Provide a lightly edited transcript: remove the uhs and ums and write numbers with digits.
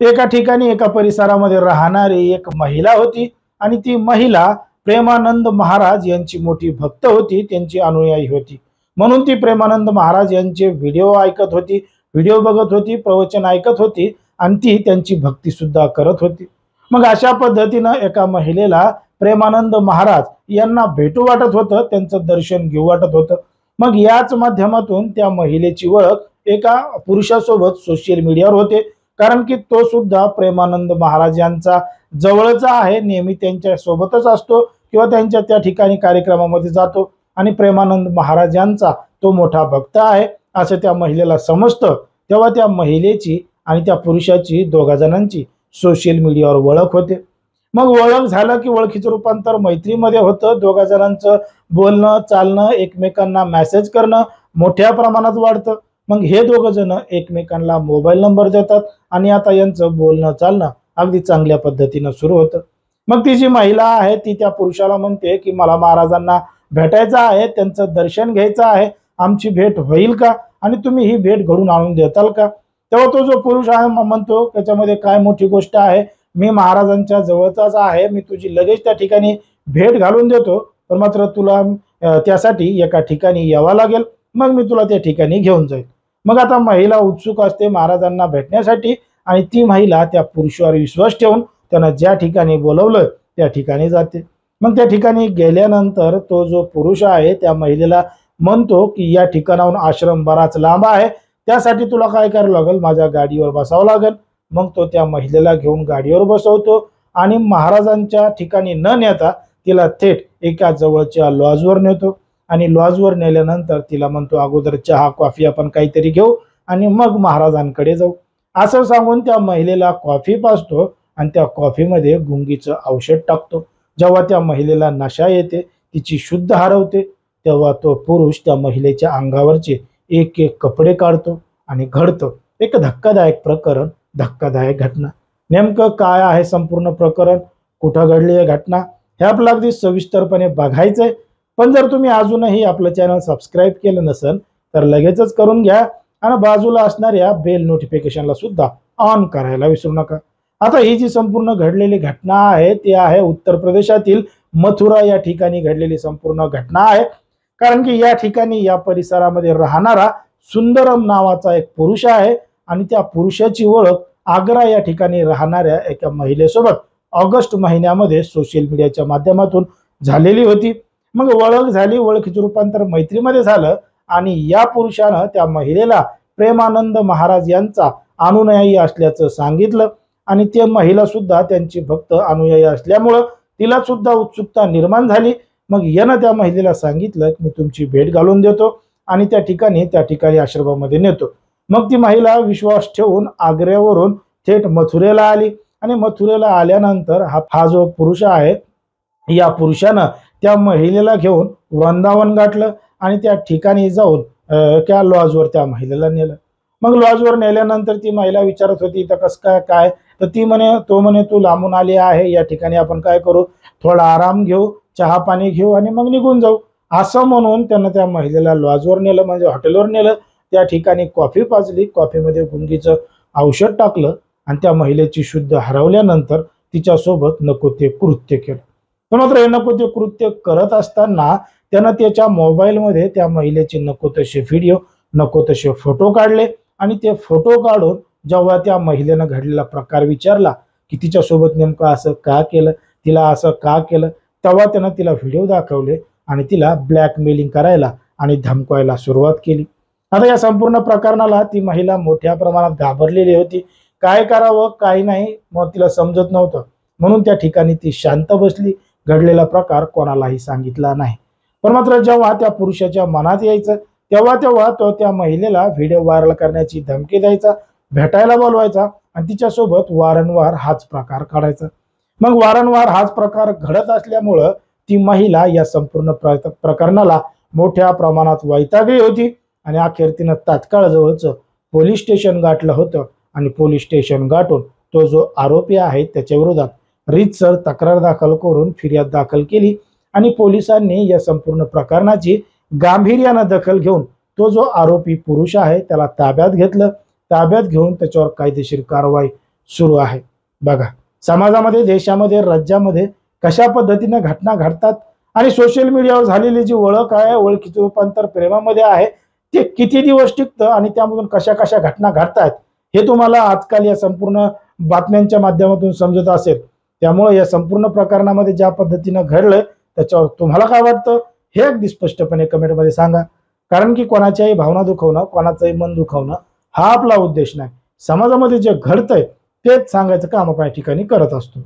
एका ठिकाणी एका परिसरामध्ये राहणारी एक महिला होती आणि ती महिला प्रेमानंद महाराज यांची मोठी भक्त होती, त्यांची अनुयायी होती। म्हणून ती प्रेमानंद महाराज यांचे व्हिडिओ ऐकत होती, व्हिडिओ बघत होती, प्रवचन ऐकत होती आणि ती त्यांची भक्ती सुद्धा करत होती। मग अशा पद्धतीने एका महिलेला प्रेमानंद महाराज यांना भेटू वाटत होतं, त्यांचं दर्शन घेऊ वाटत होतं। मग याच माध्यमातून त्या महिलेची ओळख एका पुरुषासोबत सोशल मीडियावर होते, कारण की तो सुद्धा प्रेमानंद महाराज यांचा जवळचा आहे, नेहमी त्यांच्या सोबतच असतो किंवा त्यांच्या त्या ठिकाणी कार्यक्रमामध्ये जातो आणि प्रेमानंद महाराज यांचा तो मोठा भक्त आहे असं त्या महिलेला समजतं। तेव्हा त्या महिलेची आणि त्या पुरुषाची दोघा जणांची सोशल मीडियावर ओळख होते। मग ओळख झालं की ओळखीचं रूपांतर मैत्रीमध्ये होतं, दोघा जणांचं बोलणं चालणं, एकमेकांना मेसेज करणं मोठ्या प्रमाणात वाढतं। मग हे दोघं जण एकमेकांना मोबाईल नंबर देतात आणि आता यांचं बोलणं चालणं अगदी चांगल्या पद्धतीनं सुरू होतं। मग ती जी महिला आहे ती त्या पुरुषाला म्हणते की मला महाराजांना भेटायचं आहे, त्यांचं दर्शन घ्यायचं आहे, आमची भेट होईल का आणि तुम्ही ही भेट घडून आणून देताल का? तेव्हा तो जो पुरुष आहे म्हणतो त्याच्यामध्ये काय मोठी गोष्ट आहे, मी महाराजांच्या जवळचाच आहे, मी तुझी लगेच त्या ठिकाणी भेट घालून देतो, पण मात्र तुला त्यासाठी एका ठिकाणी यावं लागेल, मग मी तुला त्या ठिकाणी घेऊन जाईल। मग आता महिला उत्सुक असते महाराजांना भेटण्यासाठी आणि ती महिला त्या पुरुषावर विश्वास ठेवून त्यांना ज्या ठिकाणी बोलवलं त्या ठिकाणी जाते। मग त्या ठिकाणी गेल्यानंतर तो जो पुरुष आहे त्या महिलेला म्हणतो की या ठिकाणाहून आश्रम बराच लांब आहे, त्यासाठी तुला काय करावं लागेल, माझ्या गाडीवर बसावं लागेल। मग तो त्या महिलेला घेऊन गाडीवर बसवतो आणि महाराजांच्या ठिकाणी न नेता तिला थेट एका जवळच्या लॉजवर नेतो आणि लॉजवर नेल्यानंतर तिला म्हणतो अगोदर चहा कॉफी आपण काहीतरी घेऊ आणि मग महाराजांकडे जाऊ असं सांगून त्या महिलेला कॉफी पाजतो आणि त्या कॉफीमध्ये गुंगीचं औषध टाकतो। जेव्हा त्या महिलेला नशा येते, तिची शुद्ध हरवते, तेव्हा तो पुरुष त्या महिलेच्या अंगावरचे एक एक कपडे काढतो आणि घडतं एक धक्कादायक प्रकरण, धक्कादायक घटना। नेमकं काय आहे संपूर्ण प्रकरण, कुठं घडली आहे घटना, हे आपल्याला अगदी सविस्तरपणे बघायचंय। पण जर तुम्ही अजूनही आपलं चॅनल सबस्क्राईब केलं नसेल तर लगेचच करून घ्या आणि बाजूला असणाऱ्या बेल नोटिफिकेशनला सुद्धा ऑन करायला विसरू नका। आता ही जी संपूर्ण घडलेली घटना आहे ती आहे उत्तर प्रदेशातील मथुरा या ठिकाणी घडलेली संपूर्ण घटना आहे, कारण की या ठिकाणी या परिसरामध्ये राहणारा सुंदरम नावाचा एक पुरुष आहे आणि त्या पुरुषाची ओळख आग्रा या ठिकाणी राहणाऱ्या एका महिलेसोबत ऑगस्ट महिन्यामध्ये सोशल मीडियाच्या माध्यमातून झालेली होती। मग ओळख झाली, ओळखीचं रूपांतर मैत्रीमध्ये झालं आणि या पुरुषानं त्या महिलेला प्रेमानंद महाराज यांचा अनुयायी असल्याचं सांगितलं आणि ते महिला सुद्धा त्यांची भक्त अनुयायी असल्यामुळं तिला सुद्धा उत्सुकता निर्माण झाली। मग यानं त्या महिलेला सांगितलं की मी तुमची भेट घालून देतो आणि त्या ठिकाणी आश्रमामध्ये नेतो। मग ती महिला विश्वास ठेवून आग्र्यावरून थेट मथुरेला आली आणि मथुरेला आल्यानंतर हा जो पुरुष आहे या पुरुषानं त्या महिलेला घेऊन वृंदावन गाठलं आणि त्या ठिकाणी जाऊन त्या लॉजवर त्या महिलेला नेलं। मग लॉजवर नेल्यानंतर ती महिला विचारत होती तर कसं काय, तर तो म्हणे तू लांबून आली आहे, या ठिकाणी आपण काय करू, थोडा आराम घेऊ, चहा पाणी घेऊ आणि मग निघून जाऊ असं म्हणून त्यानं त्या महिलेला लॉजवर नेलं, म्हणजे हॉटेलवर नेलं। त्या ठिकाणी कॉफी पाजली, कॉफीमध्ये गुंगीचं औषध टाकलं आणि त्या महिलेची शुद्ध हरवल्यानंतर तिच्यासोबत नको ते कृत्य केलं। पण मात्र हे नको ते कृत्य करत असताना त्यानं त्याच्या मोबाईलमध्ये त्या महिलेचे नको तसे व्हिडिओ, नको तसे फोटो काढले आणि ते फोटो काढून जेव्हा त्या महिलेनं घडलेला प्रकार विचारला की तिच्यासोबत नेमकं असं का केलं, तिला असं का केलं, तेव्हा त्यानं तिला व्हिडिओ दाखवले आणि तिला ब्लॅकमेलिंग करायला आणि धमकावायला सुरुवात केली। आता या संपूर्ण प्रकरणाला ती महिला मोठ्या प्रमाणात घाबरलेली होती, काय करावं काही नाही, मग तिला समजत नव्हतं, म्हणून त्या ठिकाणी ती शांत बसली, घडलेला प्रकार कोणालाही सांगितला नाही। पण मात्र जेव्हा त्या पुरुषाच्या मनात यायचं तेव्हा तो त्या महिलेला व्हिडिओ व्हायरल करण्याची धमकी द्यायचा, भेटायला बोलवायचा आणि तिच्यासोबत वारंवार हाच प्रकार काढायचा। मग वारंवार हाच प्रकार घडत असल्यामुळं ती महिला या संपूर्ण प्रकरणाला मोठ्या प्रमाणात वैतागली होती आणि अखेर तिनं तात्काळ जवळचं पोलीस स्टेशन गाठलं होतं आणि पोलीस स्टेशन गाठून तो जो आरोपी आहे त्याच्या विरोधात रीतसर तक्रार दाखल करून फिर्याद दाखल केली आणि पोलिसांनी या संपूर्ण प्रकरणाची गांभीर्यानं दखल घेऊन तो जो आरोपी पुरुष आहे त्याला ताब्यात घेतलं। ताब्यात घेऊन त्याच्यावर कायदेशीर कारवाई सुरू आहे. बघा, समाजामध्ये, देशामध्ये, राज्यामध्ये कशा पद्धतीने घटना घडतात आणि सोशल मीडियावर झालेली जी ओळख आहे, ओळखीचं रूपांतर प्रेमामध्ये आहे, ते किती दिवस टिकतं आणि त्यामधून कशा कशा घटना घडतात हे तुम्हाला आजकाल या संपूर्ण बातम्यांच्या माध्यमातून समजत असेल. त्यामुळे या संपूर्ण प्रकरणामध्ये ज्या पद्धतीनं घडलंय त्याच्यावर तुम्हाला काय वाटतं हे अगदी स्पष्टपणे कमेंटमध्ये सांगा. कारण की कोणाच्याही भावना दुखवणं, कोणाचंही मन दुखवणं हा आपला उद्देश नाही. समाजामध्ये जे घडतंय तेच सांगायचं काम आपण या ठिकाणी करत असतो.